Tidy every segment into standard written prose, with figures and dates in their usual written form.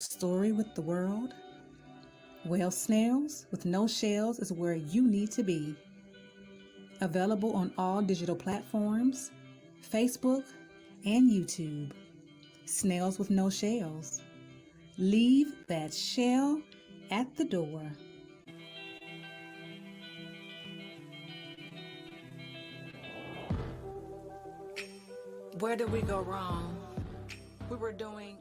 story with the world? Well, Snails with no shells is where you need to be. Available on all digital platforms, Facebook, and YouTube. Snails with no shells. Leave that shell at the door. Where did we go wrong? We were doing.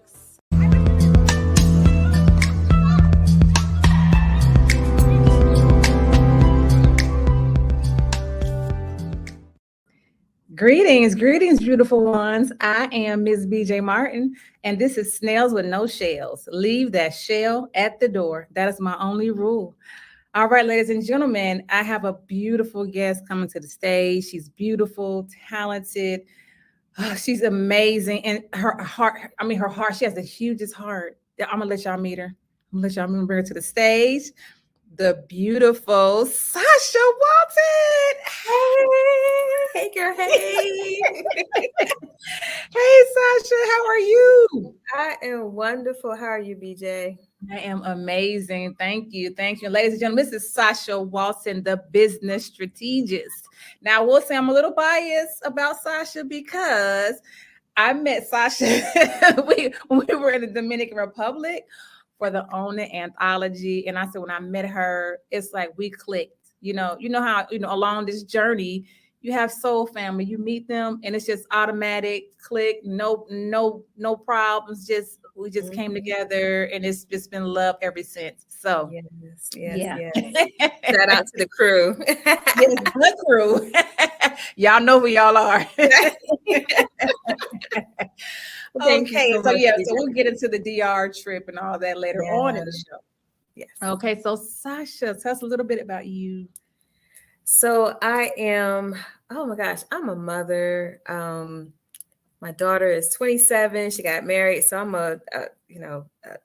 Greetings, beautiful ones. I am Ms. BJ Martin, and this is Snails with No Shells. Leave that shell at the door. That is my only rule. All right, ladies and gentlemen, I have a beautiful guest coming to the stage. She's beautiful, talented. She's amazing. And her heart, her heart, she has the hugest heart. I'm going to let y'all meet her. I'm going to let y'all bring her to the stage. The beautiful Sacha Walton. Hey, girl. Hey. Hey, Sacha. How are you? I am wonderful. How are you, BJ? I am amazing. Thank you. Thank you. Ladies and gentlemen, this is Sacha Walton, the business strategist. Now, I will say I'm a little biased about Sacha because I met Sacha when we were in the Dominican Republic for the Own It anthology. And I said, when I met her, it's like we clicked. You know how, along this journey, you have soul family, you meet them and it's just automatic click, no problems. We just came together and it's just been love ever since. So yes. Shout out to the crew. Yes, the crew. Y'all know who y'all are. Okay, so we'll get into the DR trip and all that later on in the show. Yes. Okay, so Sacha, tell us a little bit about you. So I am, oh my gosh, I'm a mother. My daughter is 27. She got married. So I'm a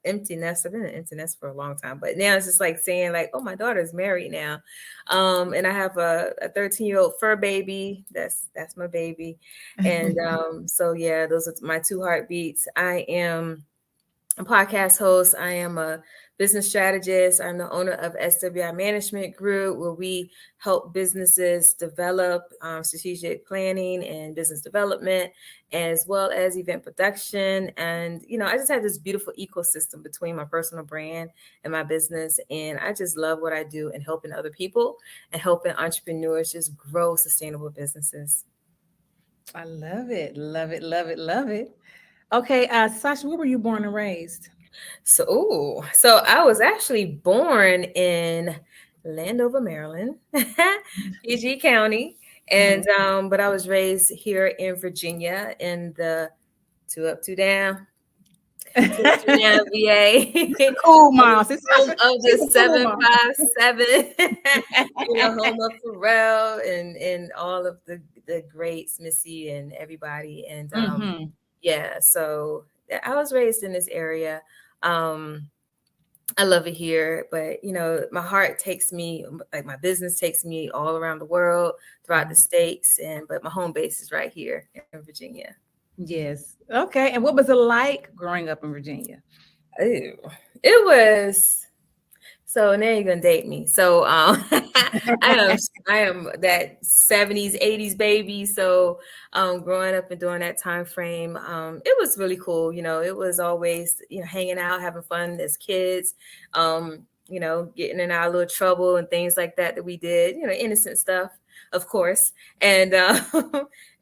empty nest. I've been an empty nest for a long time, but now it's just like saying like, oh, my daughter's married now. And I have a 13-year-old fur baby. That's my baby. And so, yeah, those are my two heartbeats. I am a podcast host. I am a business strategist. I'm the owner of SWI Management Group, where we help businesses develop strategic planning and business development, as well as event production. And, I just have this beautiful ecosystem between my personal brand and my business. And I just love what I do and helping other people and helping entrepreneurs just grow sustainable businesses. I love it. Love it. Love it. Love it. Okay, Sacha, where were you born and raised? So I was actually born in Landover, Maryland, PG County, and but I was raised here in Virginia in the two up, two down, VA. Cool mouse. It's home of the 757. Home of Pharrell and all of the greats, Missy and everybody, and so I was raised in this area. I love it here, but my heart takes me, like my business takes me all around the world, throughout the states, but my home base is right here in Virginia. Yes. Okay. And what was it like growing up in Virginia? Ooh, it was. So now you're gonna date me. So I am that 70s, 80s baby. So growing up and during that time frame, it was really cool. It was always, hanging out, having fun as kids, getting in our little trouble and things like that we did, innocent stuff, of course. And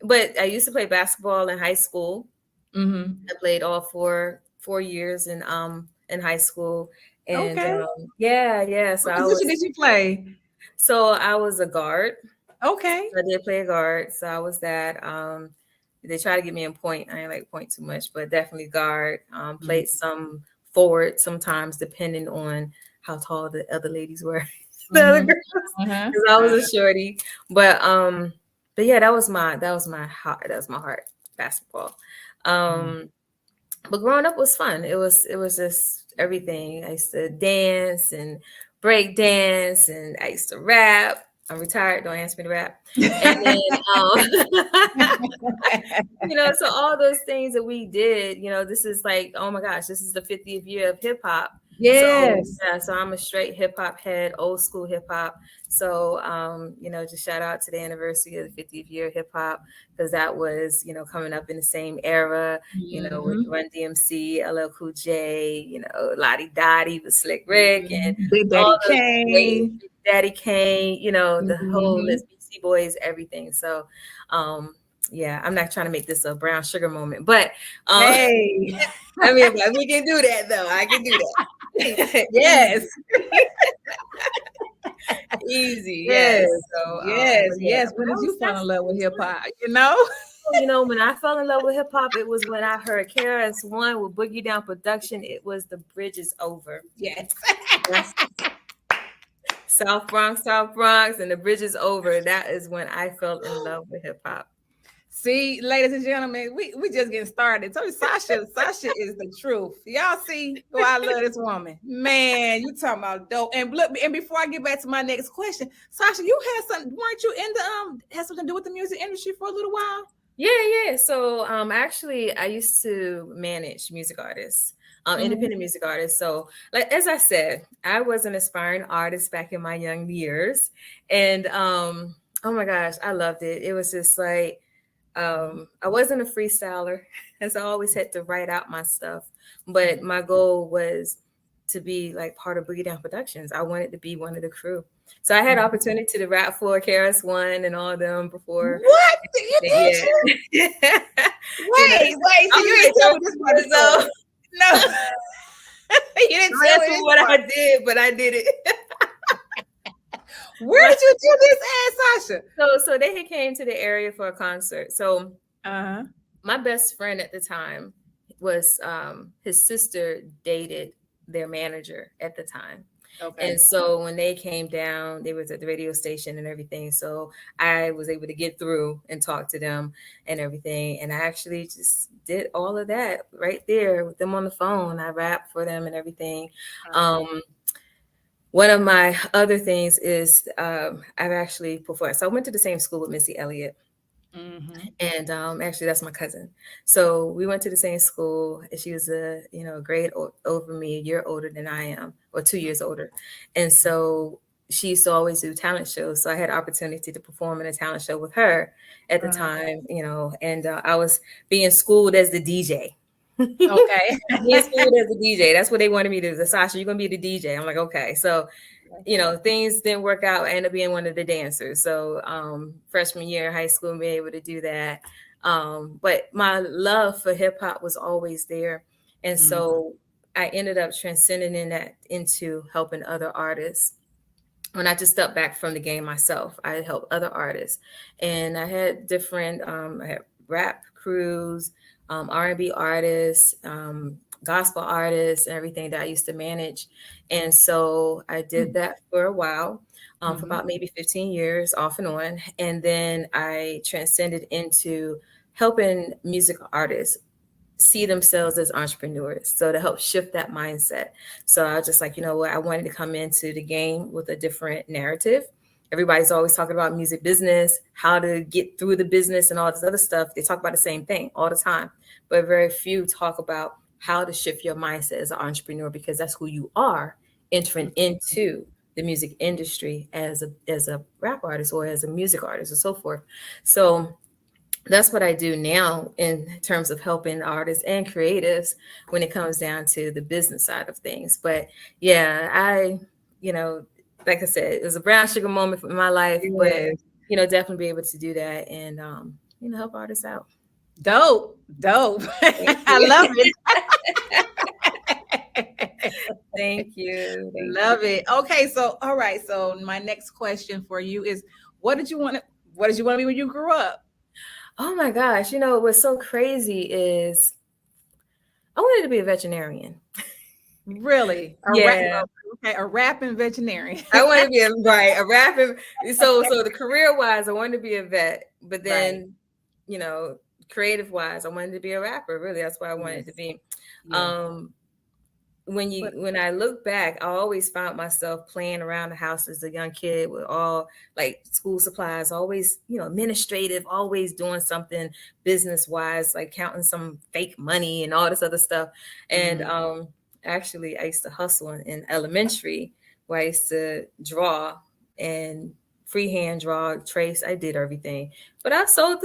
but I used to play basketball in high school. I played all four years in high school. And So what position did you play? So I was a guard. Okay. I did play a guard. So I was that. They try to get me in point. I ain't like point too much, but definitely guard. Played some forward sometimes, depending on how tall the other ladies were. The other girls, because I was a shorty. But yeah, that was my heart. That was my heart. Basketball. But growing up was fun. It was just everything. I used to dance and break dance, and I used to rap. I'm retired. Don't ask me to rap. And then, so all those things that we did, this is like, oh my gosh, this is the 50th year of hip hop. Yes. So yeah, so I'm a straight hip hop head, old school hip hop. So just shout out to the anniversary of the 50th year of hip hop, because that was, coming up in the same era, with Run DMC, LL Cool J, Lottie Dottie with Slick Rick, and Big Daddy all those Kane. Big Daddy Kane, the whole list, BC Boys, everything. So yeah, I'm not trying to make this a brown sugar moment, but hey. I mean, we can do that though. I can do that. Yes. Easy. Yes. So Yes. When did you fall in love with hip hop? When I fell in love with hip hop, it was when I heard KRS-One with Boogie Down Production. It was The Bridge Is Over. Yes. South Bronx, and The Bridge Is Over. That is when I fell in love with hip hop. See, ladies and gentlemen, we just getting started. So Sacha is the truth. Y'all see who I love this woman. Man, you talking about dope. And look, and before I get back to my next question, Sacha, you had something, weren't you in the had something to do with the music industry for a little while? Yeah. So actually I used to manage music artists. Independent music artists. So, like as I said, I was an aspiring artist back in my young years, and oh my gosh, I loved it. It was just like I wasn't a freestyler, as I always had to write out my stuff. But my goal was to be like part of Boogie Down Productions. I wanted to be one of the crew. So I had opportunity to rap for KRS-One and all of them before. What? You did? Yeah. Wait. So you ain't tell me this part though. No. You didn't tell me what I did, but I did it. Where did you do this at, Sacha? So they came to the area for a concert. So my best friend at the time was his sister dated their manager at the time. Okay. And so when they came down, they was at the radio station and everything. So I was able to get through and talk to them and everything. And I actually just did all of that right there with them on the phone. I rapped for them and everything. One of my other things is I've actually performed. So I went to the same school with Missy Elliott. And actually that's my cousin. So we went to the same school, and she was a grade over me, a year older than I am, or 2 years older. And so she used to always do talent shows. So I had opportunity to perform in a talent show with her at the time, and I was being schooled as the DJ. Okay. Being schooled as a DJ. That's what they wanted me to do. Sacha, you're gonna be the DJ. I'm like, okay. So things didn't work out. I ended up being one of the dancers. So freshman year of high school, being able to do that. But my love for hip hop was always there. And so I ended up transcending that into helping other artists. When I just stepped back from the game myself, I helped other artists. And I had different, I had rap crews, R&B artists, gospel artists, and everything that I used to manage. And so I did that for a while, for about maybe 15 years off and on. And then I transcended into helping music artists see themselves as entrepreneurs. So to help shift that mindset. So I was just like, I wanted to come into the game with a different narrative. Everybody's always talking about music business, how to get through the business and all this other stuff. They talk about the same thing all the time, but very few talk about how to shift your mindset as an entrepreneur, because that's who you are entering into the music industry as a rap artist or as a music artist or so forth. So that's what I do now in terms of helping artists and creatives when it comes down to the business side of things. But yeah, like I said, it was a brown sugar moment in my life, but definitely be able to do that and help artists out. Dope. I love it. Thank you. Love it. Okay, so all right. So my next question for you is, what did you want to be when you grew up? Oh my gosh, what's so crazy is I wanted to be a veterinarian. Really? A rapping veterinarian. I want to be a rapping. So the career wise, I wanted to be a vet, but then, creative wise, I wanted to be a rapper. Really, that's what I wanted to be. But when I look back, I always found myself playing around the house as a young kid with all like school supplies, always, administrative, always doing something business wise, like counting some fake money and all this other stuff. And mm, actually I used to hustle in elementary where I used to draw and freehand draw, trace. I did everything. But I sold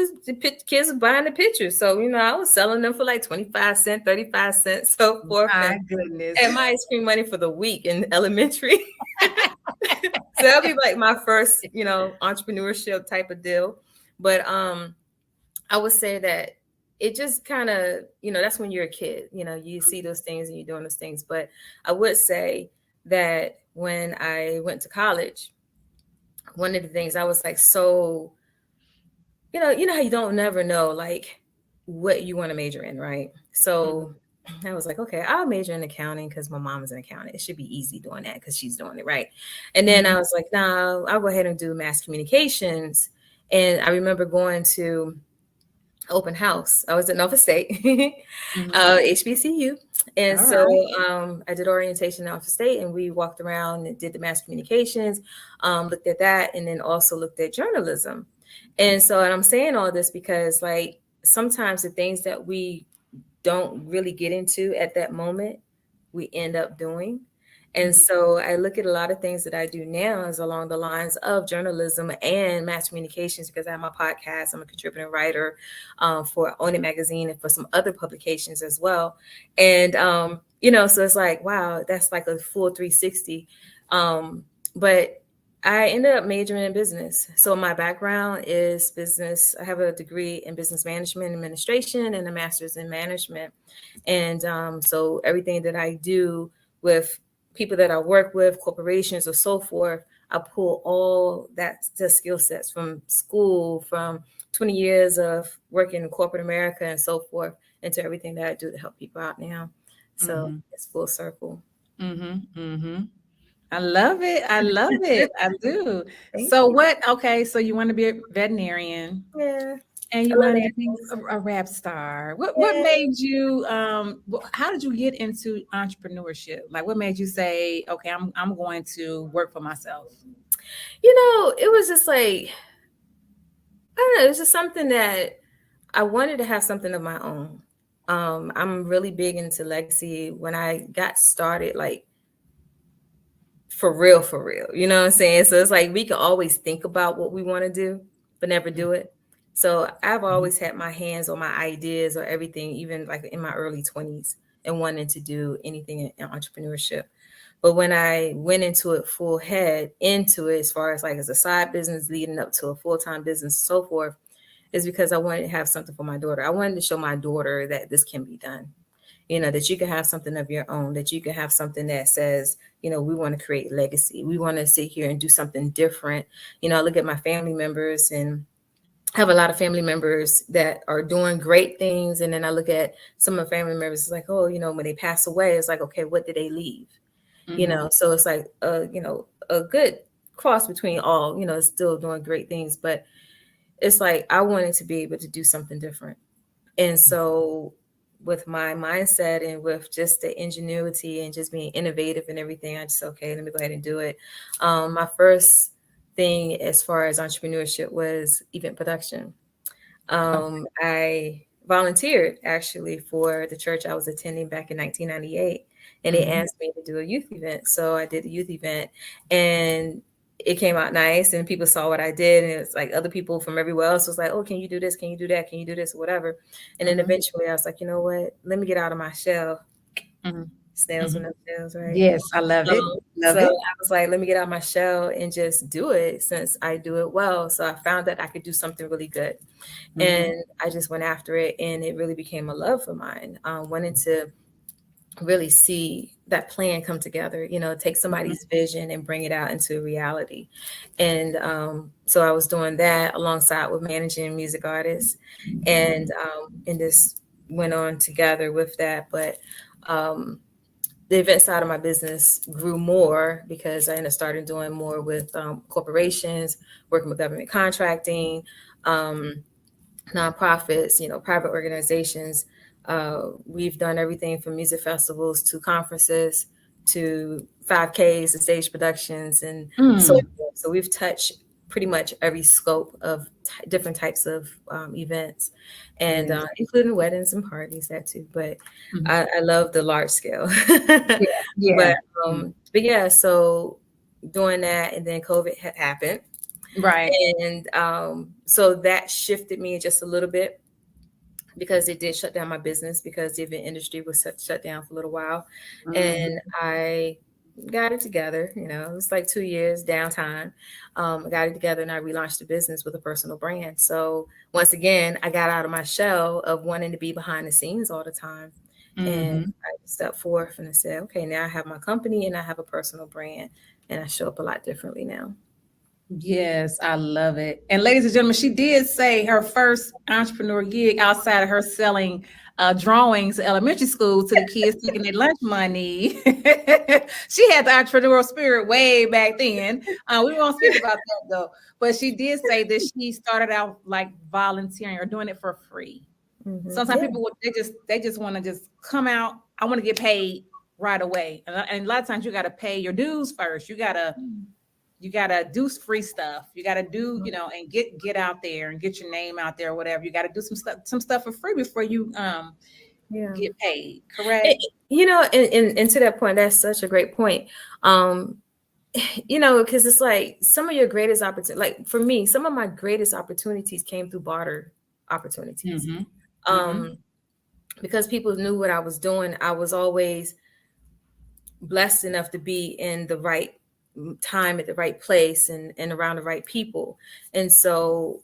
kids buying the pictures. So, I was selling them for like 25 cents, 35 cents, so forth. my And goodness. had my ice cream money for the week in elementary. So that'll be like my first, entrepreneurship type of deal. But I would say that it just kind of, that's when you're a kid, you see those things and you're doing those things. But I would say that when I went to college, one of the things I was like, so, how you don't never know like what you want to major in, right? Mhm, So I was like, okay, I'll major in accounting because my mom is an accountant. It should be easy doing that because she's doing it right. And then mhm, I was like, no, I'll go ahead and do mass communications. And I remember going to open house. I was at Nova State, mhm. HBCU. And All so right. I did orientation at Nova State and we walked around and did the mass communications, looked at that, and then also looked at journalism. And I'm saying all this because, like, sometimes the things that we don't really get into at that moment, we end up doing. And Mhm, so I look at a lot of things that I do now as along the lines of journalism and mass communications because I have my podcast. I'm a contributing writer for Own It magazine and for some other publications as well. And, so it's like, wow, that's like a full 360. But I ended up majoring in business. So my background is business. I have a degree in business management administration and a master's in management. And so everything that I do with people that I work with, corporations or so forth, I pull all the skill sets from school, from 20 years of working in corporate America and so forth, into everything that I do to help people out now. So mhm, it's full circle. mhm, mhm. I love it. I love it. I do. Thank So you. what? Okay, so you want to be a veterinarian Yeah, and I you love wanted to be animals. a rap star. What Yeah. made you how did you get into entrepreneurship? Like what made you say, "Okay, I'm going to work for myself." It was just like, I don't know, it was just something that I wanted to have something of my own. I'm really big into legacy. When I got started, like for real, you know what I'm saying? So it's like we can always think about what we want to do, but never do it. So I've Mhm, always had my hands on my ideas or everything, even like in my early 20s, and wanting to do anything in entrepreneurship. But when I went into it full head into it, as far as like as a side business leading up to a full-time business, and so forth, is because I wanted to have something for my daughter. I wanted to show my daughter that this can be done. That you can have something of your own, that you can have something that says, we want to create legacy. We want to sit here and do something different. I look at my family members and have a lot of family members that are doing great things. And then I look at some of the family members, it's like, oh, when they pass away, it's like, okay, what did they leave? mhm, So it's like, a good cross between all, still doing great things. But it's like, I wanted to be able to do something different. And so with my mindset and with just the ingenuity and just being innovative and everything, I just, okay, let me go ahead and do it. My first thing as far as entrepreneurship was event production. okay, I volunteered actually for the church I was attending back in 1998, and they mhm, asked me to do a youth event. So I did a youth event, and it came out nice, and people saw what I did, and it's like other people from everywhere else was like, "Oh, can you do this? Can you do that? Can you do this? Or whatever." And then mhm, eventually, I was like, "You know what? Let me get out of my shell." mhm, Snails with mhm. no shells, right? Yes, I love it. So Love I it. was like, let me get out my shell and just do it since I do it well. So I found that I could do something really good. Mhm, And I just went after it, and it really became a love of mine. Wanting to really see that plan come together, take mhm, somebody's vision and bring it out into reality. And so I was doing that alongside with managing music artists, and this went on together with that. But the event side of my business grew more because I ended up starting doing more with corporations, working with government contracting, um, nonprofits, private organizations. We've done everything from music festivals to conferences to 5Ks and stage productions and so Mm. forth. So we've touched pretty much every scope of different types of events, and Yes. including weddings and parties, that too. But Mhm. I love the large scale. Yeah. but Yeah. Mm. but yeah, so doing that, and then COVID had happened, Right. and so that shifted me just a little bit because it did shut down my business because the event industry was shut down for a little while. Mhm. And I got it together. It was like 2 years downtime. I got it together and I relaunched the business with a personal brand. So once again, I got out of my shell of wanting to be behind the scenes all the time. And Mhm. I stepped forth and I said, okay, now I have my company and I have a personal brand and I show up a lot differently now. Yes, I love it. And ladies and gentlemen, she did say her first entrepreneur gig outside of her selling drawings at elementary school to the kids taking their lunch money. She had the entrepreneurial spirit way back then. We won't speak about that though. But she did say that she started out like volunteering or doing it for free. Sometimes Yeah. people they just want to just come out. I want to get paid right away, and a lot of times you got to pay your dues first. You gotta do free stuff. You gotta do, and get out there and get your name out there or whatever. You gotta do some stuff for free before you Yeah. get paid. It- Correct? and to that point, that's such a great point. Um, because it's like some of your greatest opportunities, like for me, some of my greatest opportunities came through barter opportunities. Mm-hmm. Mm-hmm. Um, because people knew what I was doing, I was always blessed enough to be in the right time at the right place and around the right people. And so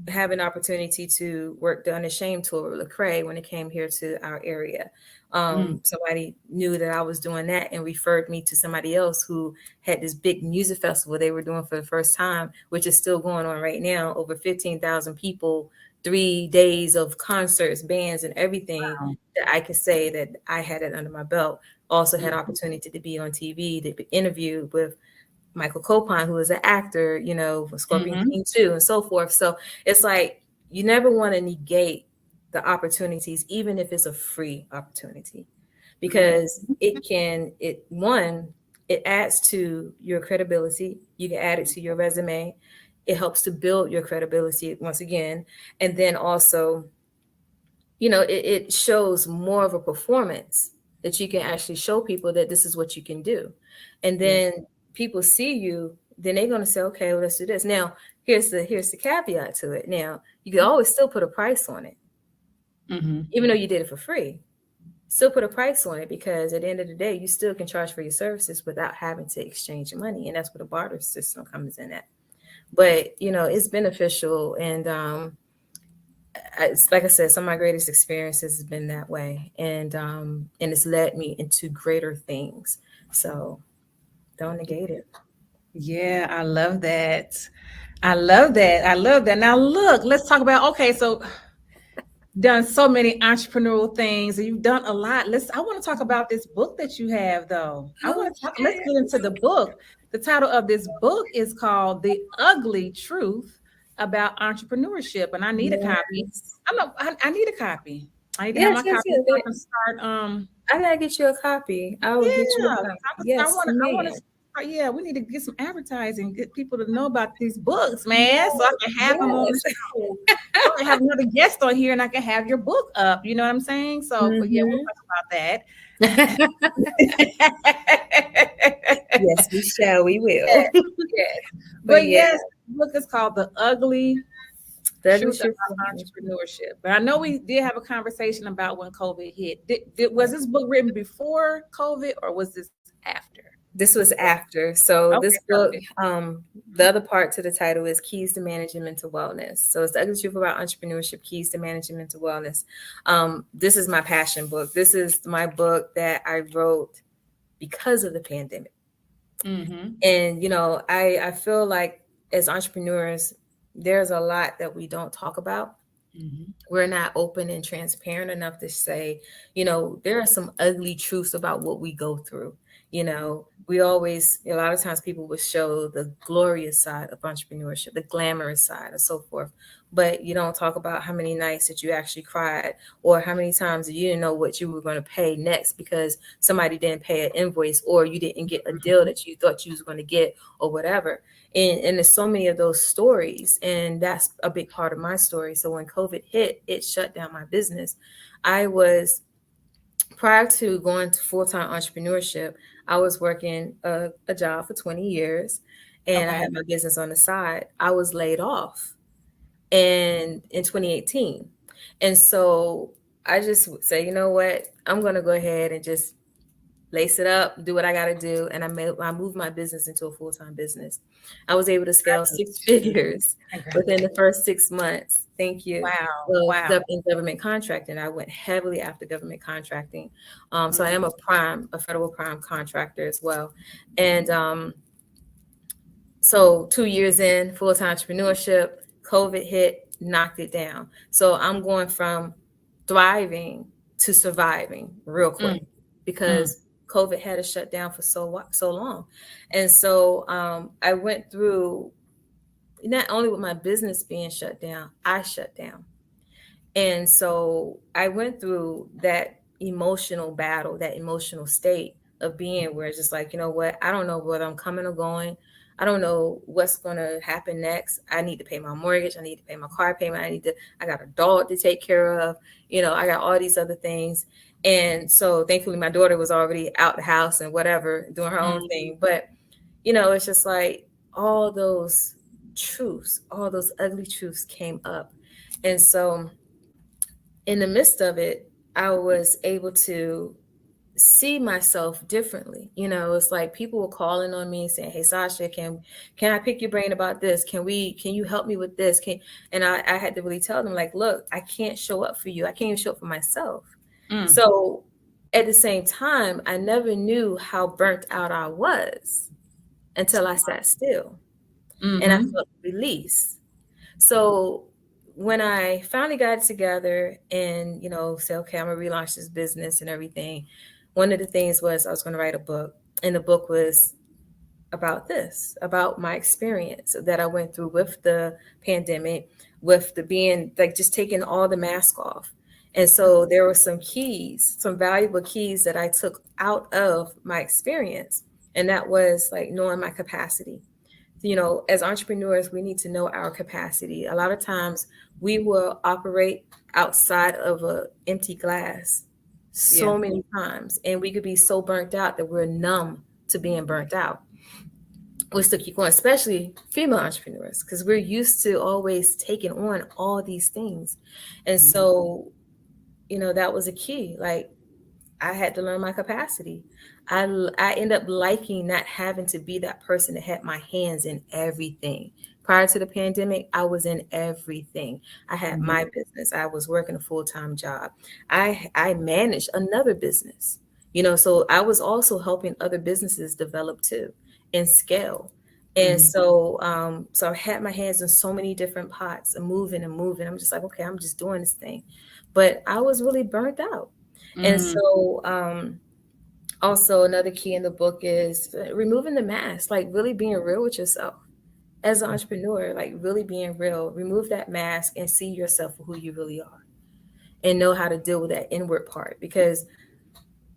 have an opportunity to work the Unashamed tour with Lecrae when it came here to our area. Mm. Somebody knew that I was doing that and referred me to somebody else who had this big music festival they were doing for the first time, which is still going on right now. Over 15,000 people, 3 days of concerts, bands, and everything Wow. that I could say that I had it under my belt. Also had Mm-hmm. opportunity to be on TV, to be interviewed with Michael Copine, who is an actor, for Scorpion Mm-hmm. King 2 and so forth. So it's like you never want to negate the opportunities, even if it's a free opportunity, Yeah. because it adds to your credibility. You can add it to your resume. It helps to build your credibility once again. And then also, it shows more of a performance that you can actually show people that this is what you can do. And Yes. then people see you, then they're going to say, okay, well, let's do this. Now, here's the caveat to it. Now, you can always still put a price on it, Mm-hmm. even though you did it for free. Still put a price on it, because at the end of the day, you still can charge for your services without having to exchange money. And that's where the barter system comes in at. But, it's beneficial. And it's like I said, some of my greatest experiences has been that way, and it's led me into greater things. So don't negate it. Yeah, I love that. I love that. I love that. Now look, let's talk about, okay, so done so many entrepreneurial things and you've done a lot. I want to talk about this book that you have though. Let's Okay. get into the book. The title of this book is called The Ugly Truth About Entrepreneurship. And I need a copy. Yes. I need a copy. I need to have Yes, my yes, copy yes. so I can start I gotta get you a copy. I will get you yeah, a 'cause copy. I Yes, want to. I want ma'am. to. Yeah, we need to get some advertising, get people to know about these books, man, so I Yes, can have them on the yes. show. So I can have another guest on here, and I can have your book up. You know what I'm saying? So, but yeah, we'll Mhm. talk about that. Yes, we shall. We will. Yes, yes. But But yeah, yes, the book is called The Ugly the ugly Truth truth. About Entrepreneurship. But I know we did have a conversation about when COVID hit. Was this book written before COVID or was this after? This was after. So Okay, this book, perfect. the other part to the title is Keys to Managing Mental Wellness. So it's the ugly truth about entrepreneurship, keys to managing mental wellness. This is my passion book. This is my book that I wrote because of the pandemic. Mm-hmm. And I feel like as entrepreneurs, there's a lot that we don't talk about. Mm-hmm. We're not open and transparent enough to say, there are some ugly truths about what we go through. We always, a lot of times people will show the glorious side of entrepreneurship, the glamorous side, and so forth. but you don't talk about how many nights that you actually cried, or how many times you didn't know what you were going to pay next because somebody didn't pay an invoice, or you didn't get a deal that you thought you was going to get, or whatever. And there's so many of those stories, and that's a big part of my story. So when COVID hit, it shut down my business. I was, prior to going to full-time entrepreneurship, I was working a job for 20 years, and I Okay. had my business on the side. I was laid off and in 2018. And so I just would say, you know what, I'm going to go ahead and just lace it up, do what I got to do. And I moved my business into a full-time business. I was able to scale six figures within the Congratulations. first 6 months. Thank you. Wow. Of Wow. government contracting. I went heavily after government contracting. So I Mm, am a federal prime contractor as well. And so 2 years in full-time entrepreneurship, COVID hit, knocked it down. So I'm going from thriving to surviving real mm, quick mm. because COVID had us shut down for so long. And so I went through, not only with my business being shut down, I shut down. And so I went through that emotional battle, that emotional state of being where it's just like, you know what, I don't know whether I'm coming or going. I don't know what's going to happen next. I need to pay my mortgage. I need to pay my car payment. I got a dog to take care of. I got all these other things. And so thankfully my daughter was already out the house and whatever, doing her own Mm, thing. But, it's just like all those truths, all those ugly truths came up. And so in the midst of it, I was able to see myself differently. It's like people were calling on me saying, "Hey Sasha, can I pick your brain about this? Can you help me with this?" And I had to really tell them, like, look, I can't show up for you. I can't even show up for myself. mm, So at the same time, I never knew how burnt out I was until I sat still and I mm-hmm. felt release. So when I finally got it together and, said, okay, I'm gonna relaunch this business and everything, one of the things was I was gonna write a book. And the book was about this, about my experience that I went through with the pandemic, with the being like just taking all the mask off. And so there were some keys, some valuable keys that I took out of my experience. And that was like knowing my capacity. As entrepreneurs, we need to know our capacity. A lot of times we will operate outside of an empty glass Yeah. so many times, and we could be so burnt out that we're numb to being burnt out. We still keep going, especially female entrepreneurs, because we're used to always taking on all these things. And so, that was a key. Like, I had to learn my capacity. I end up liking not having to be that person that had my hands in everything. Prior to the pandemic, I was in everything. I had Mhm. my business. I was working a full-time job. I managed another business. So I was also helping other businesses develop too and scale. And Mhm. so I had my hands in so many different pots and moving and moving. I'm just like, okay, I'm just doing this thing. But I was really burnt out. And Mm, so, also another key in the book is removing the mask, like really being real with yourself as an entrepreneur, like really being real. Remove that mask and see yourself for who you really are, and know how to deal with that inward part, because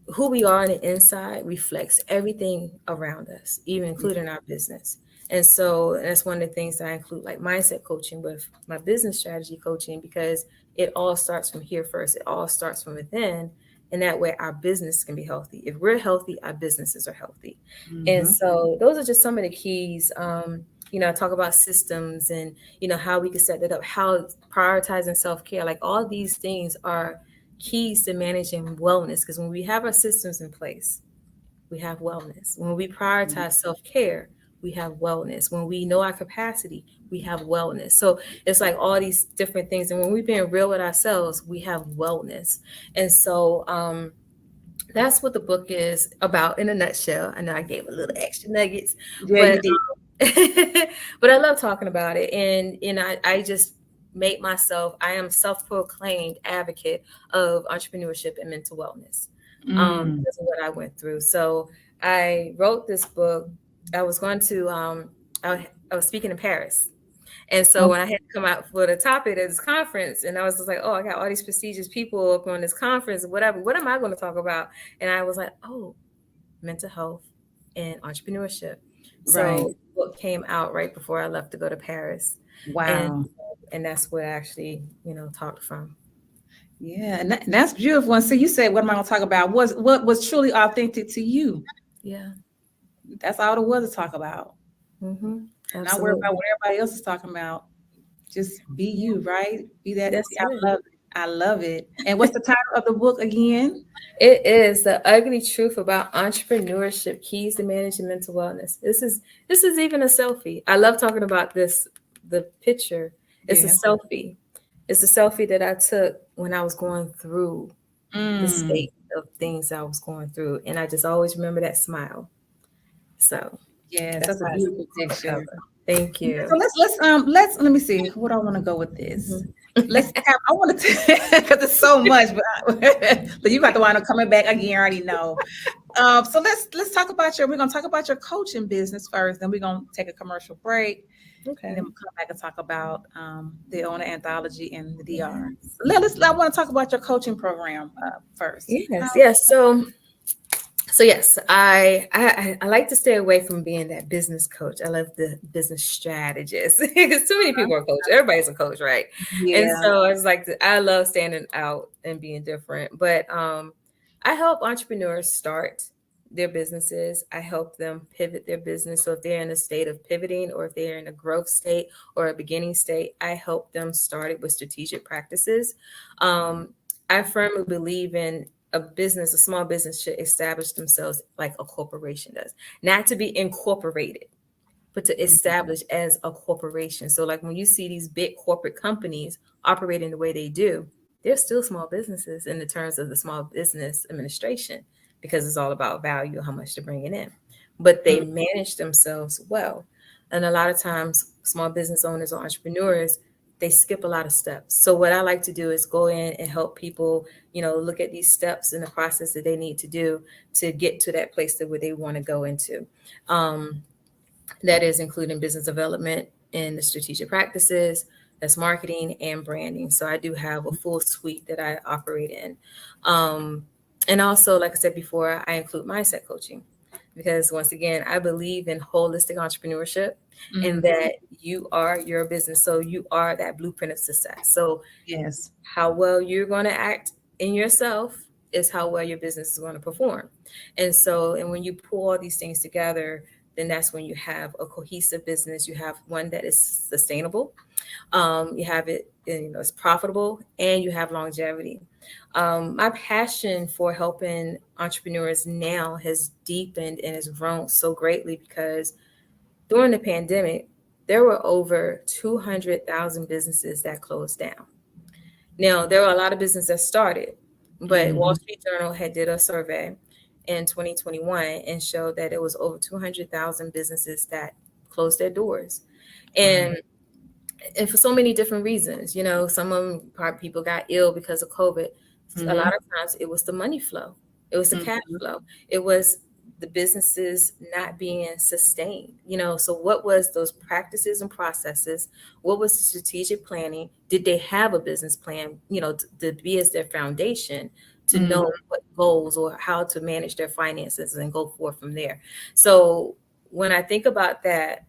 who we are on the inside reflects everything around us, even including our business. And so that's one of the things that I include, like mindset coaching with my business strategy coaching, because it all starts from here first. It all starts from within. And that way our business can be healthy. If we're healthy, our businesses are healthy. And mhm. so those are just some of the keys. Talk about systems and, how we can set that up, how prioritizing self-care, like all these things are keys to managing wellness, because when we have our systems in place, we have wellness. When we prioritize self-care, we have wellness. When we know our capacity, we have wellness. So it's like all these different things. And when we're being real with ourselves, we have wellness. And so that's what the book is about in a nutshell. I know I gave a little extra nuggets, Yeah, but you did. but I love talking about it. And I just make myself, I am self-proclaimed advocate of entrepreneurship and mental wellness, Mm, because of what I went through. So I wrote this book. I was going to I was speaking in Paris, And so when I had to come out for the topic of this conference, and I was just like, oh, I got all these prestigious people up on this conference, whatever. What am I going to talk about? And I was like, oh, mental health and entrepreneurship. Right. So what came out right before I left to go to Paris. And Wow. and that's what I actually, talked from. Yeah, and that's beautiful. And so you said, what am I going to talk about? Was what was truly authentic to you? Yeah. That's all there was to talk about. Mm-hmm. Not worry about Absolutely. what everybody else is talking about. Just be you, right? Be that. That's I it. love it. I love it. And what's the title of the book again? It is the ugly truth about entrepreneurship, keys to managing mental wellness. This is even a selfie. I love talking about this. The picture. It's a Yeah. selfie. It's a selfie that I took when I was going through the Mm. state of things I was going through, and I just always remember that smile. So Yes, that's that's a why it's beautiful on the picture. cover. Thank Yeah, you. so let's let me see. What do I want to go with this? Mhm. Let's have. I want to because it's so much, but you got to wind up coming back again. I already know. So let's talk about your. We're gonna talk about your coaching business first. Then we're gonna take a commercial break, and Okay. then we'll come back and talk about the owner anthology and the DR. Yes. I want to talk about your coaching program first. Yes. Yes. So yes, I like to stay away from being that business coach. I love the business strategist because too many people are coach. Everybody's a coach, right? And Yeah. so I love standing out and being different. But I help entrepreneurs start their businesses. I help them pivot their business. So if they're in a state of pivoting, or if they're in a growth state or a beginning state, I help them start it with strategic practices. Um, I firmly believe in a small business should establish themselves like a corporation does, not to be incorporated, but to establish as a corporation. So, like when you see these big corporate companies operating the way they do, they're still small businesses in the terms of the Small Business Administration, because it's all about value, how much they're bringing in. But they Mm. manage themselves well. And a lot of times, small business owners or entrepreneurs, they skip a lot of steps. So, what I like to do is go in and help people, look at these steps in the process that they need to do to get to that place that where they want to go into. Um, that is including business development and the strategic practices, that's marketing and branding. So I do have a full suite that I operate in. Um, and also, like I said before, I include mindset coaching because once again, I believe in holistic entrepreneurship and Mm. that you are your business. So you are that blueprint of success. So Yes. how well you're going to act in yourself is how well your business is going to perform. And when you pull all these things together, then that's when you have a cohesive business. You have one that is sustainable. You have it, it's profitable, and you have longevity. My passion for helping entrepreneurs now has deepened and has grown so greatly because during the pandemic, there were over 200,000 businesses that closed down. Now, there were a lot of businesses that started, but Wall Mhm. Street Journal had did a survey in 2021 and showed that it was over 200,000 businesses that closed their doors. Wow. And for so many different reasons, some of them, probably people got ill because of COVID. A lot Mhm. of times it was the money flow. It was the cash Mhm. flow. It was the businesses not being sustained. So what was those practices and processes? What was the strategic planning? Did they have a business plan, to be as their foundation, to Mhm. know what goals or how to manage their finances and go forth from there? So when I think about that,